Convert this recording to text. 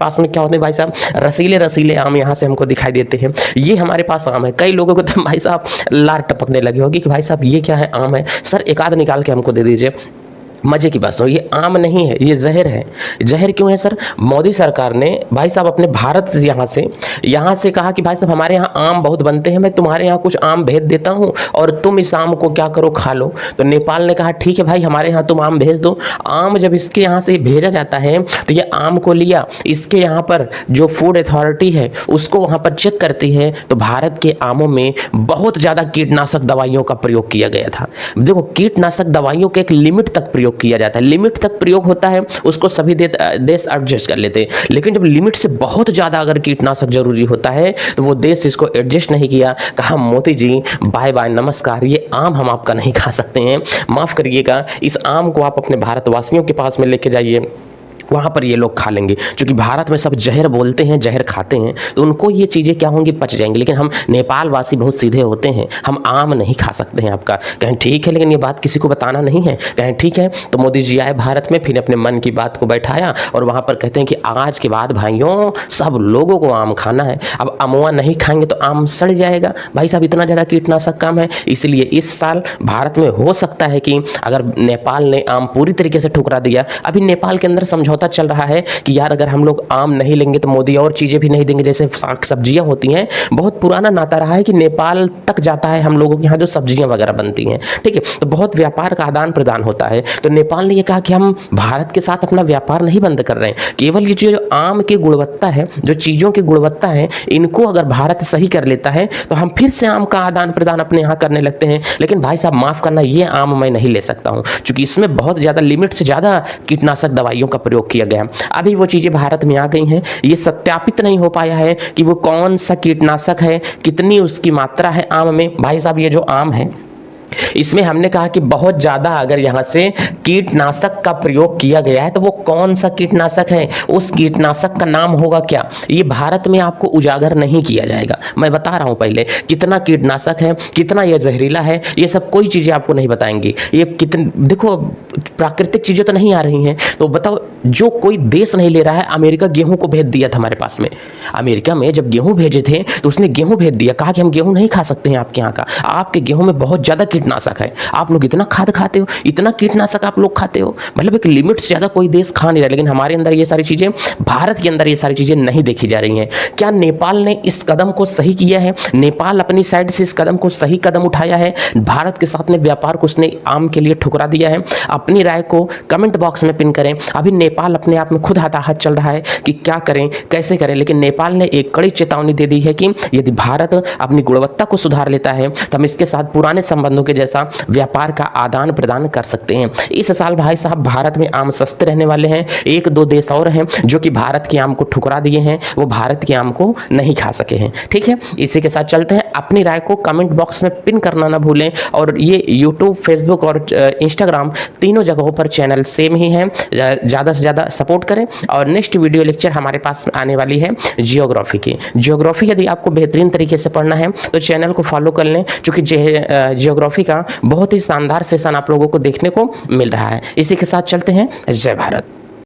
पास में क्या होते हैं भाई साहब, रसीले रसीले आम यहाँ से हमको दिखाई देते हैं। ये हमारे पास आम है। कई लोगों को तो भाई साहब लार टपकने लगी होगी कि भाई साहब ये क्या है, आम है सर, एक आध निकाल के हमको दे दीजिए। मजे की बात सुनो, ये आम नहीं है, ये जहर है। जहर क्यों है सर? मोदी सरकार ने भाई साहब अपने भारत से यहाँ से कहा कि भाई साहब हमारे यहाँ आम बहुत बनते हैं, मैं तुम्हारे यहाँ कुछ आम भेज देता हूँ और तुम इस आम को क्या करो, खा लो। तो नेपाल ने कहा ठीक है भाई, हमारे यहाँ तुम आम भेज दो। आम जब इसके यहाँ से भेजा जाता है तो ये आम को लिया, इसके यहाँ पर जो फूड अथॉरिटी है उसको वहाँ पर चेक करती है, तो भारत के आमों में बहुत ज़्यादा कीटनाशक दवाइयों का प्रयोग किया गया था। देखो, कीटनाशक दवाइयों के एक लिमिट तक प्रयोग किया जाता है, लिमिट तक प्रयोग होता है, उसको सभी देश एडजस्ट कर लेते हैं। लेकिन जब लिमिट से बहुत ज्यादा अगर कीटनाशक जरूरी होता है तो वो देश इसको एडजस्ट नहीं किया, कहा मोदी जी बाय बाय नमस्कार, ये आम हम आपका नहीं खा सकते हैं, माफ करिएगा, इस आम को आप अपने भारतवासियों के पास में लेके जाइए, वहाँ पर ये लोग खा लेंगे। क्योंकि भारत में सब जहर बोलते हैं, जहर खाते हैं, तो उनको ये चीज़ें क्या होंगी, पच जाएंगी। लेकिन हम नेपाल वासी बहुत सीधे होते हैं, हम आम नहीं खा सकते हैं आपका। कहें ठीक है, लेकिन ये बात किसी को बताना नहीं है। कहें ठीक है, तो मोदी जी आए भारत में, फिर अपने मन की बात को बैठाया और वहाँ पर कहते हैं कि आज के बाद भाइयों सब लोगों को आम खाना है। अब अमवा नहीं खाएंगे तो आम सड़ जाएगा। भाई साहब इतना ज़्यादा कीटनाशक काम है, इसलिए इस साल भारत में हो सकता है कि अगर नेपाल ने आम पूरी तरीके से ठुकरा दिया, अभी नेपाल के अंदर समझौता चल रहा है कि यार अगर हम लोग आम नहीं लेंगे तो मोदी और चीजें भी नहीं देंगे, जैसे साग सब्जियां होती हैं। बहुत पुराना नाता रहा है कि नेपाल तक जाता है हम लोगों के यहाँ जो सब्जियां वगैरह बनती हैं, ठीक है, तो बहुत व्यापार का आदान प्रदान होता है। तो नेपाल ने यह कहा कि हम भारत के साथ अपना व्यापार नहीं बंद कर रहे हैं, केवल ये जो आम की गुणवत्ता है, जो चीजों की गुणवत्ता है, इनको अगर भारत सही कर लेता है तो हम फिर से आम का आदान प्रदान अपने यहाँ करने लगते हैं। लेकिन भाई साहब माफ करना, ये आम मैं नहीं ले सकता हूँ, क्योंकि इसमें बहुत ज्यादा लिमिट से ज्यादा कीटनाशक दवाइयों का प्रयोग किया गया। अभी वो चीजें भारत में आ गई हैं, ये सत्यापित नहीं हो पाया है कि वो कौन सा कीटनाशक है, कितनी उसकी मात्रा है आम में। भाई साहब ये जो आम है इसमें हमने कहा कि बहुत ज्यादा अगर यहां से कीटनाशक का प्रयोग किया गया है तो वो कौन सा कीटनाशक है, उस कीटनाशक का नाम होगा क्या, ये भारत में आपको उजागर नहीं किया जाएगा। मैं बता रहा हूं पहले कितना कीटनाशक है, कितना यह जहरीला है, ये सब कोई चीजें आपको नहीं बताएंगे। ये कितने, देखो प्राकृतिक चीजें तो नहीं आ रही हैं, तो बताओ जो कोई देश नहीं ले रहा है। अमेरिका गेहूं को भेज दिया था हमारे पास में, अमेरिका में जब गेहूं भेजे थे तो उसने गेहूं भेज दिया, कहा कि हम गेहूं नहीं खा सकते हैं आपके यहाँ का, आपके गेहूं में बहुत ज्यादा कीटनाशक है, आप लोग इतना खाद खाते हो, इतना कीटनाशक आप लोग खाते हो। मतलब एक लिमिट से ज्यादा कोई देश खा नहीं रहा। लेकिन हमारे अंदर ये सारी चीजें, भारत के अंदर ये सारी चीजें नहीं देखी जा रही हैं। क्या नेपाल ने इस कदम को सही किया है? नेपाल अपनी साइड से इस कदम को सही कदम उठाया है? भारत के साथ में व्यापार को उसने आम के लिए ठुकरा दिया है? अपनी राय को कमेंट बॉक्स में पिन करें। अभी नेपाल अपने आप में खुद हताहत चल रहा है कि क्या करें, कैसे करें। लेकिन नेपाल ने एक कड़ी चेतावनी दे दी है कि यदि भारत अपनी गुणवत्ता को सुधार लेता है तो हम इसके साथ पुराने संबंधों के जैसा व्यापार का आदान प्रदान कर सकते हैं। इस साल भाई साहब भारत में आम सस्ते रहने वाले हैं। एक दो देश और हैं जो कि भारत के आम को ठुकरा दिए हैं, वो भारत के आम को नहीं खा सके हैं। ठीक है, इसी के साथ चलते हैं। अपनी राय को कमेंट बॉक्स में पिन करना ना भूलें। और ये यूट्यूब, फेसबुक और इंस्टाग्राम तीनों जगहों पर चैनल सेम ही है, ज़्यादा से ज़्यादा सपोर्ट करें। और नेक्स्ट वीडियो लेक्चर हमारे पास आने वाली है जियोग्राफी की। जियोग्राफी यदि आपको बेहतरीन तरीके से पढ़ना है तो चैनल को फॉलो कर लें, क्योंकि जियोग्राफी का बहुत ही शानदार सेशन आप लोगों को देखने को मिल रहा है। इसी के साथ चलते हैं। जय भारत।